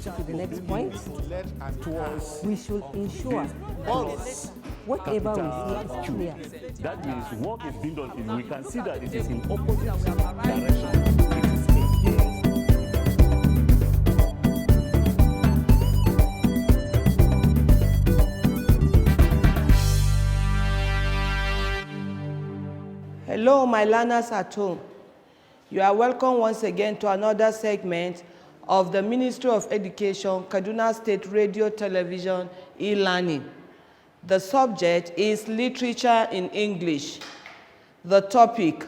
proceed to the next point. We should ensure whatever we say is clear. That means work is being done. We can see that it is in opposite direction. Hello, my learners at home. You are welcome once again to another segment of the Ministry of Education, Kaduna State Radio Television e-learning. The subject is literature in English. The topic,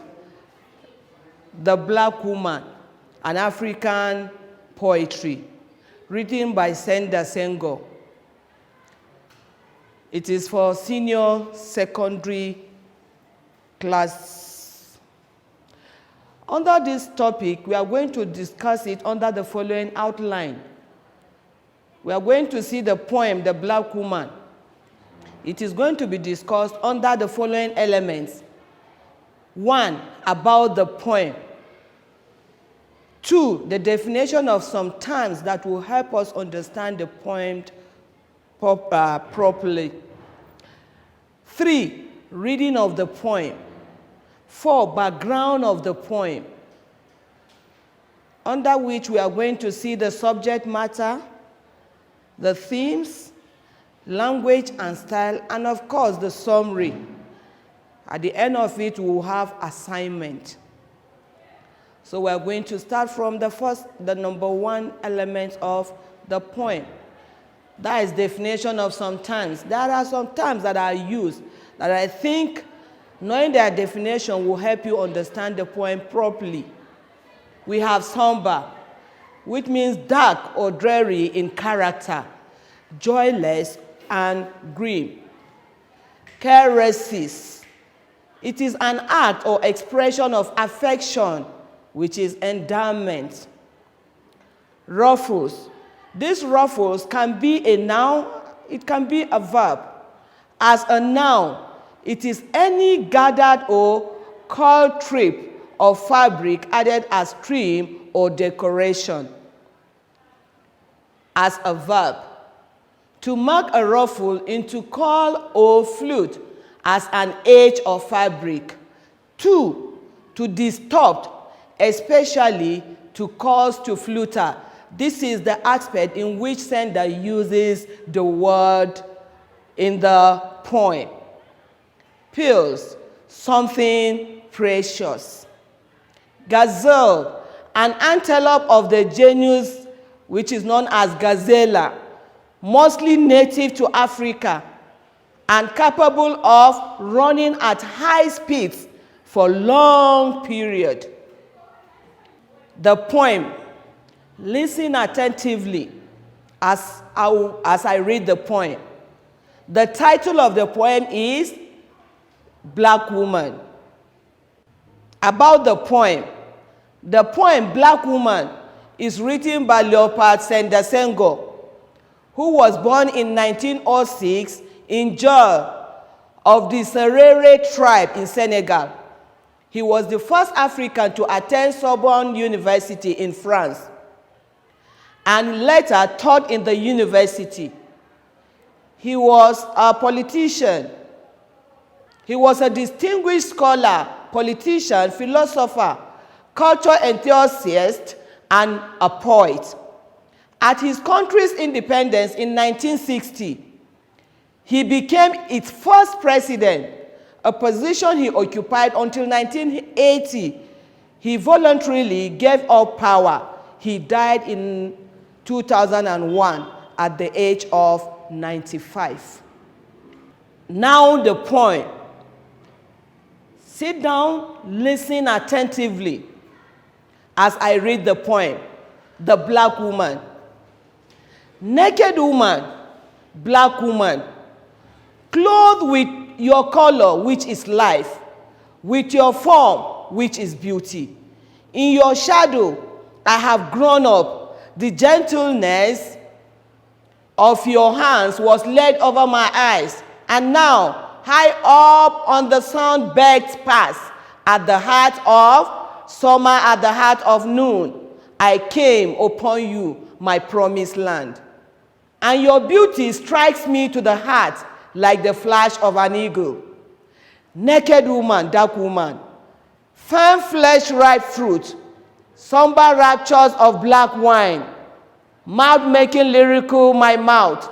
The Black Woman, an African Poetry, written by Senda Senghor. It is for senior secondary class. Under this topic, we are going to discuss it under the following outline. We are going to see the poem, The Black Woman. It is going to be discussed under the following elements. 1, about the poem. 2, the definition of some terms that will help us understand the poem properly. 3, reading of the poem. 4, background of the poem, under which we are going to see the subject matter, the themes, language and style, and of course the summary. At the end of it, we will have assignment. So we are going to start from the number 1 element of the poem. That is definition of some terms. There are some terms that are used that I think knowing their definition will help you understand the poem properly. We have somber, which means dark or dreary in character, joyless and grim. Caresses, it is an act or expression of affection, which is endowment. Ruffles, these ruffles can be a noun, it can be a verb. As a noun, it is any gathered or curled strip of fabric added as trim or decoration. As a verb, to mark a ruffle into curl or flute as an edge of fabric. 2, to distort, especially to cause to flutter. This is the aspect in which Senda uses the word in the poem. Pearls, something precious. Gazelle, an antelope of the genus which is known as Gazella, mostly native to Africa and capable of running at high speeds for long period. The poem, listen attentively as I read the poem. The title of the poem is Black Woman. About the poem Black Woman is written by Leopold Senda Senghor, who was born in 1906 in Djor of the Serere tribe in Senegal. He was the first African to attend Sorbonne University in France and later taught in the university. He was a politician. He was a distinguished scholar, politician, philosopher, culture enthusiast, and a poet. At his country's independence in 1960, he became its first president, a position he occupied until 1980. He voluntarily gave up power. He died in 2001 at the age of 95. Now the poem. Sit down, listen attentively as I read the poem, The Black Woman. Naked woman, black woman, clothed with your color, which is life, with your form, which is beauty. In your shadow, I have grown up. The gentleness of your hands was laid over my eyes, and now, high up on the sun-baked pass, at the heart of summer, at the heart of noon, I came upon you, my promised land. And your beauty strikes me to the heart like the flash of an eagle. Naked woman, dark woman, firm flesh, ripe fruit, somber raptures of black wine, mouth making lyrical my mouth.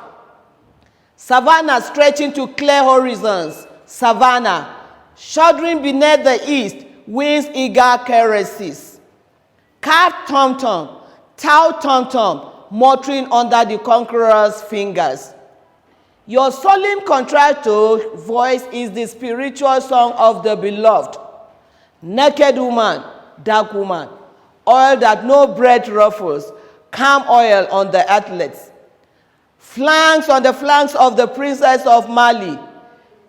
Savannah stretching to clear horizons, savannah, shuddering beneath the east, winds eager caresses. Carved tom-tom, tau tom-tom, muttering under the conqueror's fingers. Your solemn contralto voice is the spiritual song of the beloved. Naked woman, dark woman, oil that no breath ruffles, calm oil on the athletes. Flanks on the flanks of the princess of Mali,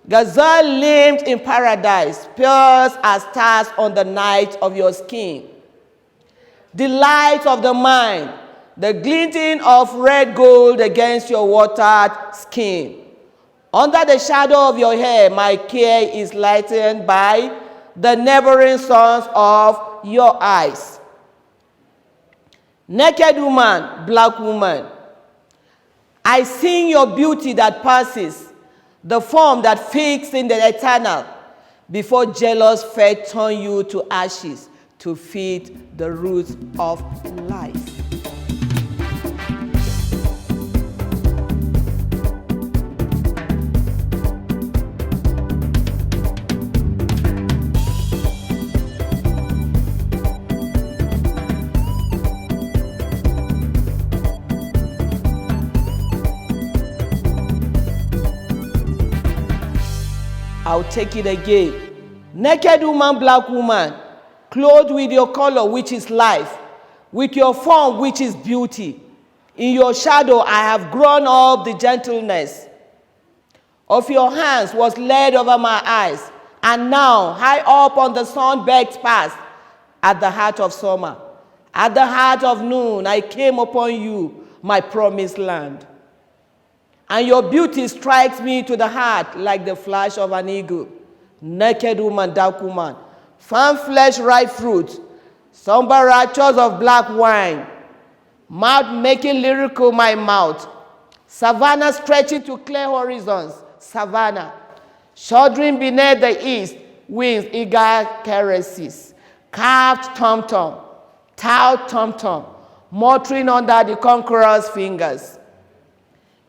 gazelle limbed in paradise, pure as stars on the night of your skin. The light of the mind, the glinting of red gold against your watered skin. Under the shadow of your hair, my care is lightened by the neighboring suns of your eyes. Naked woman, black woman, I sing your beauty that passes, the form that fixed in the eternal, before jealous fate turn you to ashes to feed the roots of life. I'll take it again. Naked woman, black woman, clothed with your color, which is life, with your form, which is beauty. In your shadow, I have grown up the gentleness of your hands was laid over my eyes. And now, high up on the sun-baked path, at the heart of summer, at the heart of noon, I came upon you, my promised land. And your beauty strikes me to the heart like the flash of an eagle. Naked woman, dark woman, firm flesh, ripe fruit, somber raptures of black wine, mouth making lyrical my mouth. Savannah stretching to clear horizons, savannah, shuddering beneath the east, winds eager caresses. Carved tom-tom, tau tom-tom, muttering under the conqueror's fingers.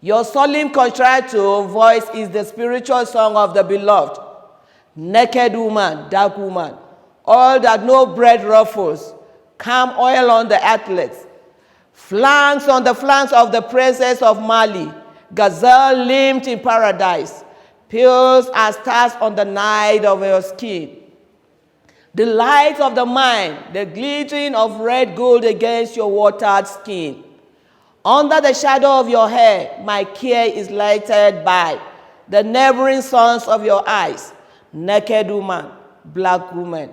Your solemn contralto voice is the spiritual song of the beloved. Naked woman, dark woman, oil that no breath ruffles, calm oil on the athletes. Flanks on the flanks of the princess of Mali, gazelle limbed in paradise, pure as stars on the night of your skin. The light of the mind, the glittering of red gold against your watered skin. Under the shadow of your hair, my care is lighted by the neighboring suns of your eyes. Naked woman, black woman,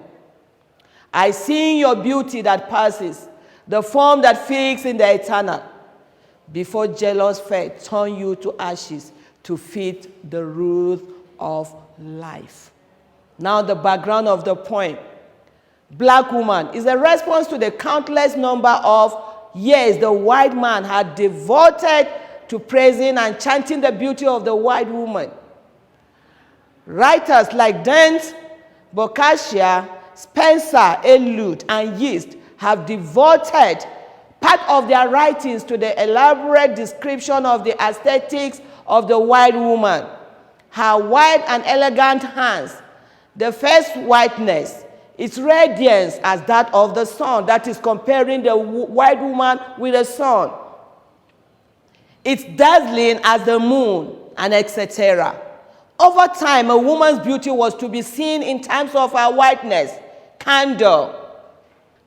I sing your beauty that passes, the form that fixed in the eternal, before jealous fate turn you to ashes to feed the root of life. Now the background of the poem. Black woman is a response to the countless number of years the white man had devoted to praising and chanting the beauty of the white woman. Writers like Dante, Boccaccio, Spencer, Eliot, and Yeats have devoted part of their writings to the elaborate description of the aesthetics of the white woman, her white and elegant hands, the first whiteness, its radiance as that of the sun, that is comparing the white woman with the sun. It's dazzling as the moon, and etc. Over time, a woman's beauty was to be seen in terms of her whiteness, candor,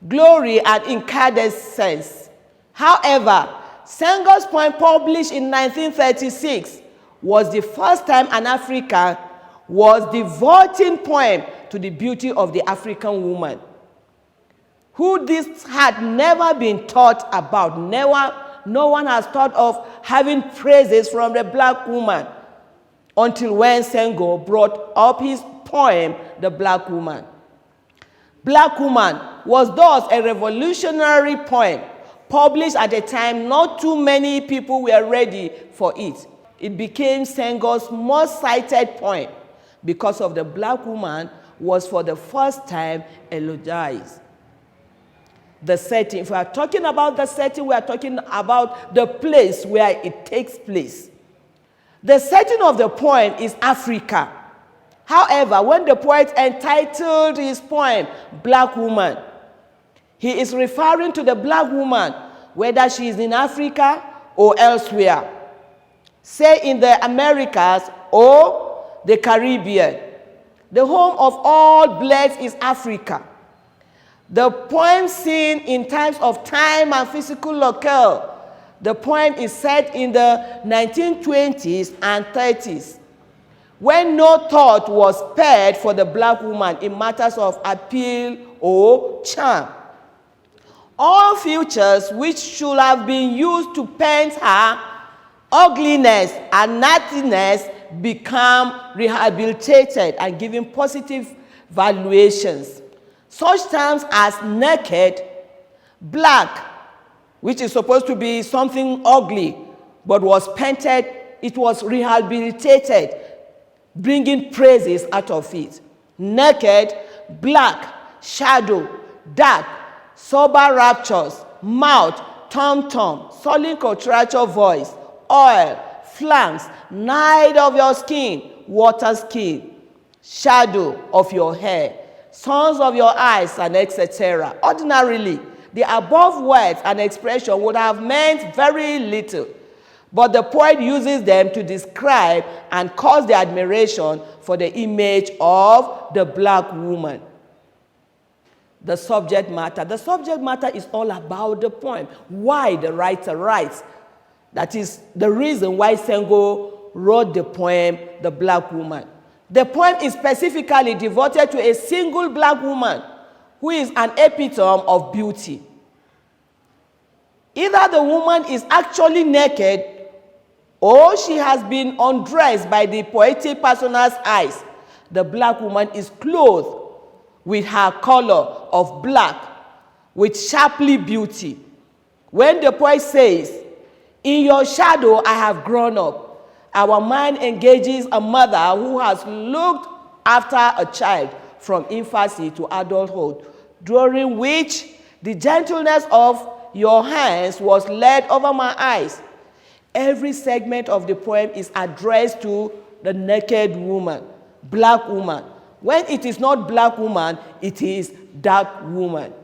glory, and incandescence. However, Senghor's poem, published in 1936, was the first time an African was devoting poem to the beauty of the African woman, who this had never been taught about. No one has thought of having praises from the black woman until when Senghor brought up his poem, The Black Woman. Black Woman was thus a revolutionary poem, published at the time, not too many people were ready for it. It became Senghor's most cited poem because of the black woman was for the first time eulogized. The setting, if we are talking about the setting, we are talking about the place where it takes place. The setting of the poem is Africa. However, when the poet entitled his poem, Black Woman, he is referring to the black woman, whether she is in Africa or elsewhere, say in the Americas or the Caribbean. The home of all blacks is Africa. The poem seen in terms of time and physical locale. The poem is set in the 1920s and 30s, when no thought was spared for the black woman in matters of appeal or charm. All features which should have been used to paint her ugliness and nastiness become rehabilitated and given positive valuations. Such terms as naked, black, which is supposed to be something ugly, but was painted, it was rehabilitated, bringing praises out of it. Naked, black, shadow, dark, sober raptures, mouth, tom-tom, solid contracture voice, oil, flanks, night of your skin, water skin, shadow of your hair, sons of your eyes, and etc. Ordinarily, the above words and expression would have meant very little, but the poet uses them to describe and cause the admiration for the image of the black woman. The subject matter. The subject matter is all about the poem. Why the writer writes. That is the reason why Senghor wrote the poem, The Black Woman. The poem is specifically devoted to a single black woman who is an epitome of beauty. Either the woman is actually naked or she has been undressed by the poetic persona's eyes. The black woman is clothed with her color of black, with sharply beauty. When the poet says, "In your shadow I have grown up," our mind engages a mother who has looked after a child from infancy to adulthood, during which the gentleness of your hands was laid over my eyes. Every segment of the poem is addressed to the naked woman, black woman. When it is not black woman, it is dark woman,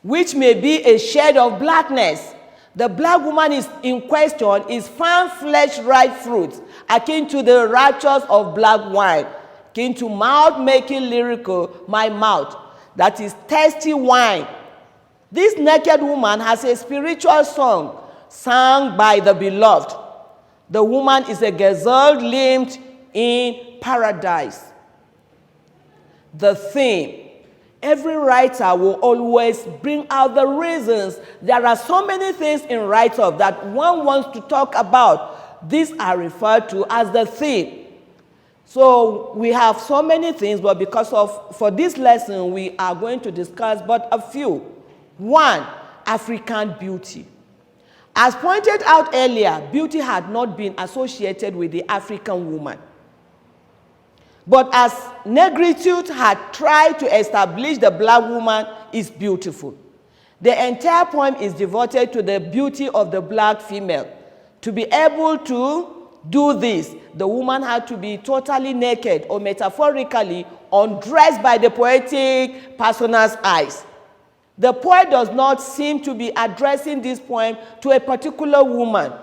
which may be a shade of blackness. The black woman is in question is firm flesh ripe fruit, akin to the raptures of black wine, akin to mouth making lyrical, my mouth, that is thirsty wine. This naked woman has a spiritual song sung by the beloved. The woman is a gazelle limbed in paradise. The theme. Every writer will always bring out the reasons. There are so many things in write-up that one wants to talk about. These are referred to as the theme. So we have so many things, but for this lesson, we are going to discuss but a few. One, African beauty. As pointed out earlier, beauty had not been associated with the African woman. But as negritude had tried to establish the black woman is beautiful. The entire poem is devoted to the beauty of the black female. To be able to do this, the woman had to be totally naked or metaphorically undressed by the poetic persona's eyes. The poet does not seem to be addressing this poem to a particular woman,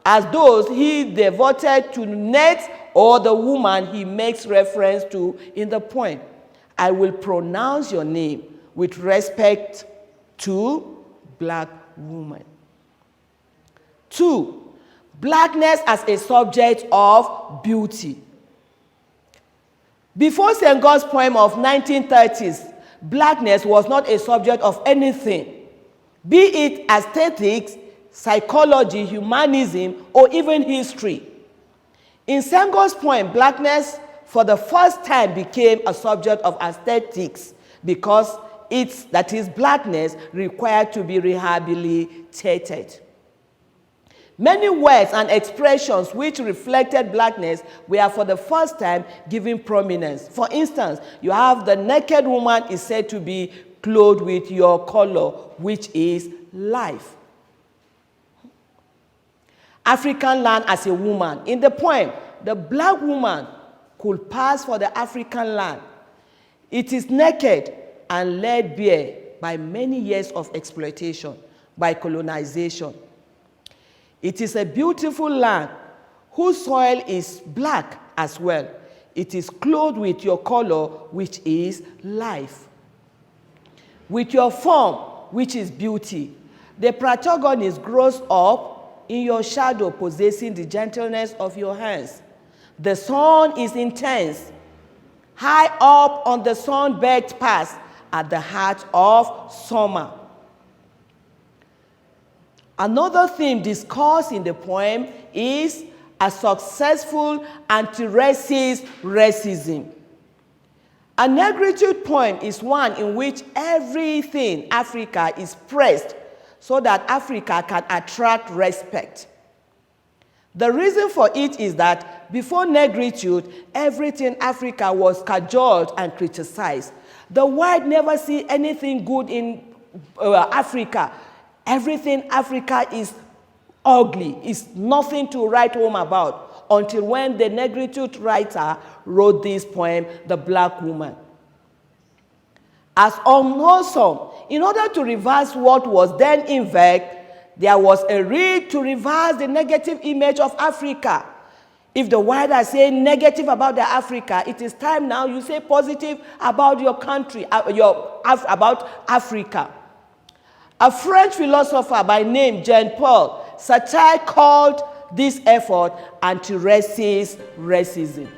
as those he devoted to Nate or the woman he makes reference to in the poem. I will pronounce your name with respect to black woman. 2, blackness as a subject of beauty. Before Senghor's poem of 1930s, blackness was not a subject of anything, be it aesthetics, psychology, humanism, or even history. In Senghor's poem, blackness for the first time became a subject of aesthetics because that is blackness, required to be rehabilitated. Many words and expressions which reflected blackness were for the first time given prominence. For instance, you have the naked woman is said to be clothed with your color, which is life. African land as a woman. In the poem, the black woman could pass for the African land. It is naked and laid bare by many years of exploitation, by colonization. It is a beautiful land whose soil is black as well. It is clothed with your color, which is life. With your form, which is beauty. The protagonist grows up in your shadow, possessing the gentleness of your hands. The sun is intense, high up on the sun-baked pass at the heart of summer. Another theme discussed in the poem is a successful anti-racist racism. A negritude poem is one in which everything Africa is praised so that Africa can attract respect. The reason for it is that before negritude, everything Africa was cajoled and criticized. The white never see anything good in Africa. Everything Africa is ugly, is nothing to write home about, until when the negritude writer wrote this poem, The Black Woman. As unwholesome, in order to reverse what was then in vogue, there was a need to reverse the negative image of Africa. If the white are saying negative about the Africa, it is time now you say positive about your country, about Africa. A French philosopher by name Jean-Paul Sartre called this effort anti-racist racism.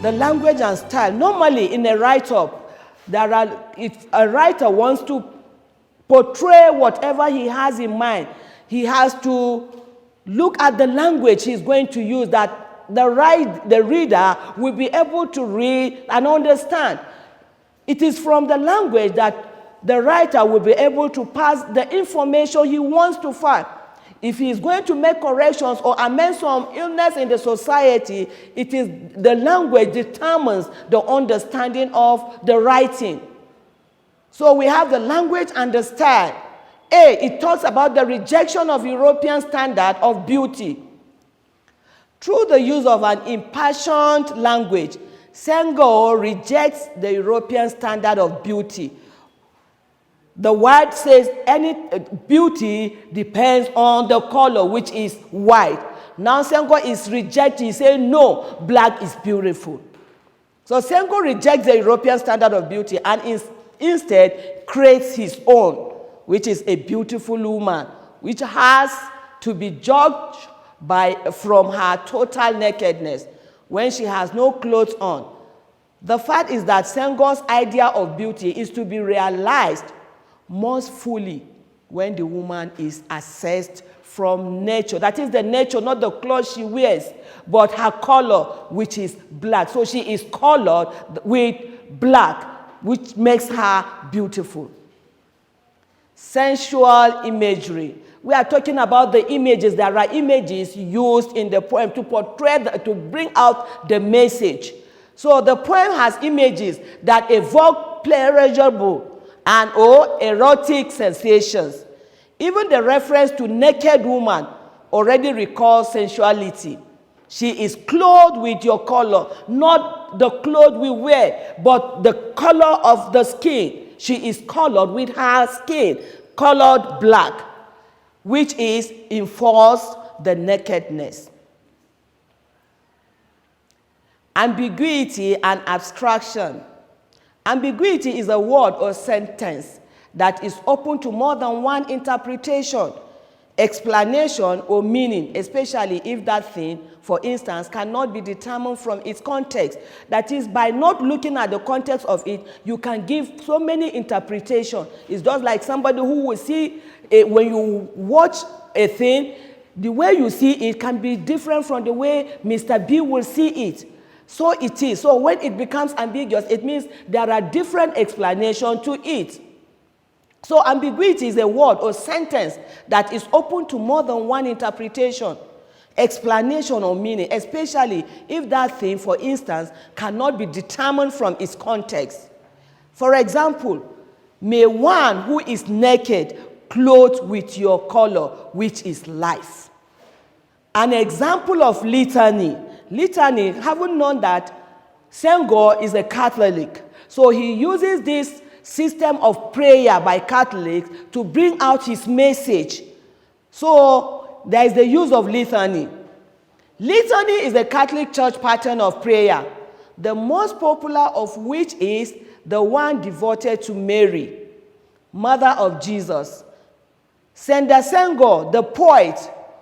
The language and style. Normally in a write-up, if a writer wants to portray whatever he has in mind, he has to look at the language he's going to use that the reader will be able to read and understand. It is from the language that the writer will be able to pass the information he wants to find. If he is going to make corrections or amend some illness in the society, it is the language determines the understanding of the writing. So we have the language and the style. It talks about the rejection of European standard of beauty. Through the use of an impassioned language, Senghor rejects the European standard of beauty. The word says any beauty depends on the color, which is white. Now Senghor is rejecting, saying no, black is beautiful. So Senghor rejects the European standard of beauty and instead creates his own, which is a beautiful woman, which has to be judged from her total nakedness when she has no clothes on. The fact is that Senghor's idea of beauty is to be realized most fully when the woman is assessed from nature. That is the nature, not the clothes she wears, but her color, which is black. So she is colored with black, which makes her beautiful. Sensual imagery. We are talking about the images. There are images used in the poem to portray, to bring out the message. So the poem has images that evoke pleasurable and erotic sensations. Even the reference to naked woman already recalls sensuality. She is clothed with your color, not the clothes we wear, but the color of the skin. She is colored with her skin, colored black, which is enforced the nakedness. Ambiguity and abstraction. Ambiguity is a word or sentence that is open to more than one interpretation, explanation, or meaning, especially if that thing, for instance, cannot be determined from its context. That is, by not looking at the context of it, you can give so many interpretations. It's just like somebody who will see, when you watch a thing, the way you see it can be different from the way Mr. B will see it. So it is. So when it becomes ambiguous, it means there are different explanations to it. So ambiguity is a word or sentence that is open to more than one interpretation, explanation, or meaning, especially if that thing, for instance, cannot be determined from its context. For example, may one who is naked clothe with your color, which is life. An example of litany. Litany, having known that Senghor is a Catholic, so he uses this system of prayer by Catholics to bring out his message. So there is the use of litany. Litany is a Catholic Church pattern of prayer, the most popular of which is the one devoted to Mary, Mother of Jesus. Senda Senghor, the poet,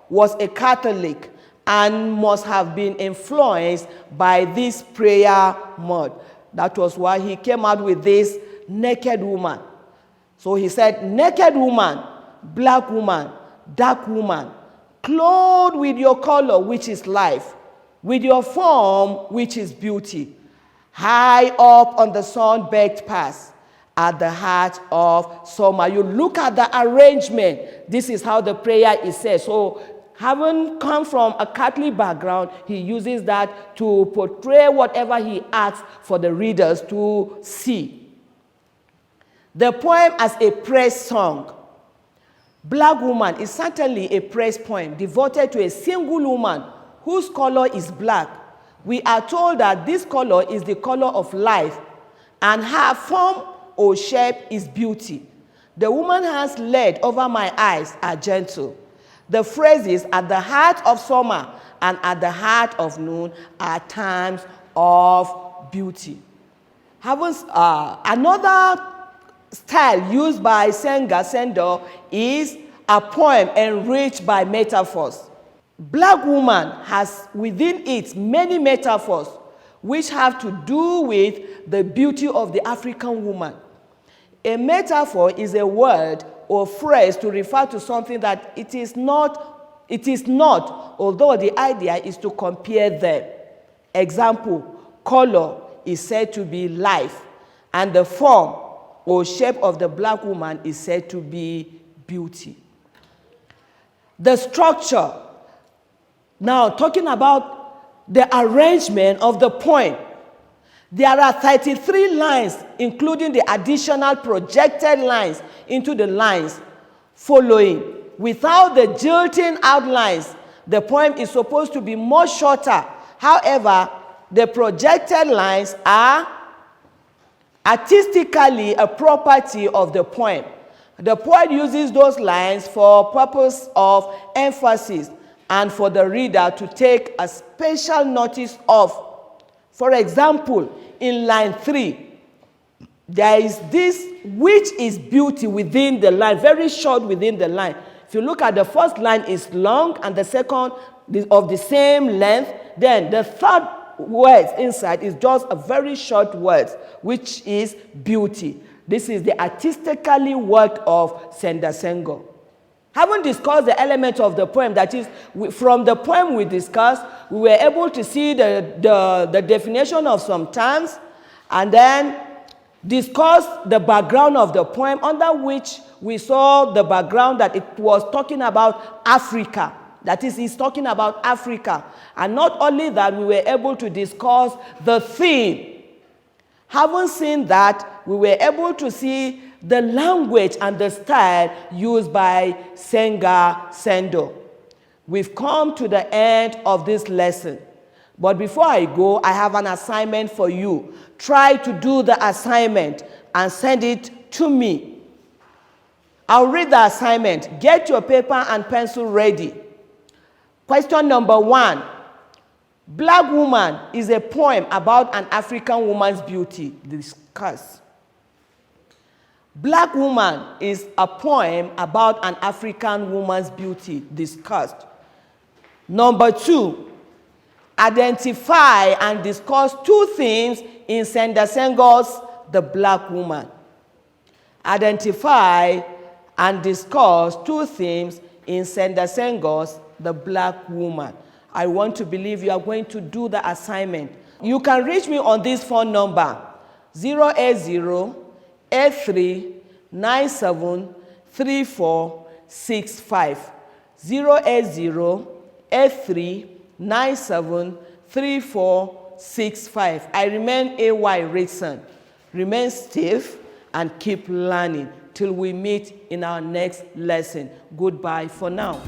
was a Catholic and must have been influenced by this prayer mode. That was why he came out with this naked woman. So he said, naked woman, black woman, dark woman, clothed with your color, which is life, with your form, which is beauty, high up on the sun-baked pass at the heart of summer. You look at the arrangement. This is how the prayer is said. So having come from a Catholic background, he uses that to portray whatever he asks for the readers to see. The poem as a praise song. Black Woman is certainly a praise poem devoted to a single woman whose color is black. We are told that this color is the color of life, and her form or shape is beauty. The woman has laid over my eyes are gentle. The phrases at the heart of summer and at the heart of noon are times of beauty. Another style used by Senghor is a poem enriched by metaphors. Black Woman has within it many metaphors which have to do with the beauty of the African woman. A metaphor is a word or phrase to refer to something that it is not, although the idea is to compare them. Example, color is said to be life, and the form or shape of the black woman is said to be beauty. The structure. Now, talking about the arrangement of the poem. There are 33 lines, including the additional projected lines into the lines following. Without the jilting outlines, the poem is supposed to be much shorter. However, the projected lines are artistically a property of the poem. The poet uses those lines for purpose of emphasis and for the reader to take a special notice of. For example, in line 3, there is this which is beauty within the line, very short within the line. If you look at the first line is long and the second is of the same length, then the third word inside is just a very short word, which is beauty. This is the artistically work of Senda Senghor. Having discussed the elements of the poem, that is, from the poem we discussed, we were able to see the definition of some terms, and then discuss the background of the poem, under which we saw the background that it was talking about Africa. That is, he's talking about Africa. And not only that, we were able to discuss the theme. Having seen that, we were able to see the language and the style used by Senghor. We've come to the end of this lesson. But before I go, I have an assignment for you. Try to do the assignment and send it to me. I'll read the assignment. Get your paper and pencil ready. Question number 1. Black Woman is a poem about an African woman's beauty. Discuss. Black Woman is a poem about an African woman's beauty. Discussed. Number 2. Identify and discuss 2 themes in Senda Senghor's The Black Woman. Identify and discuss 2 themes in Senda Senghor's The Black Woman. I want to believe you are going to do the assignment. You can reach me on this phone number, 080-8397-3465. 080-8397-3465. I remain A.Y. Rickson. Remain safe and keep learning till we meet in our next lesson. Goodbye for now.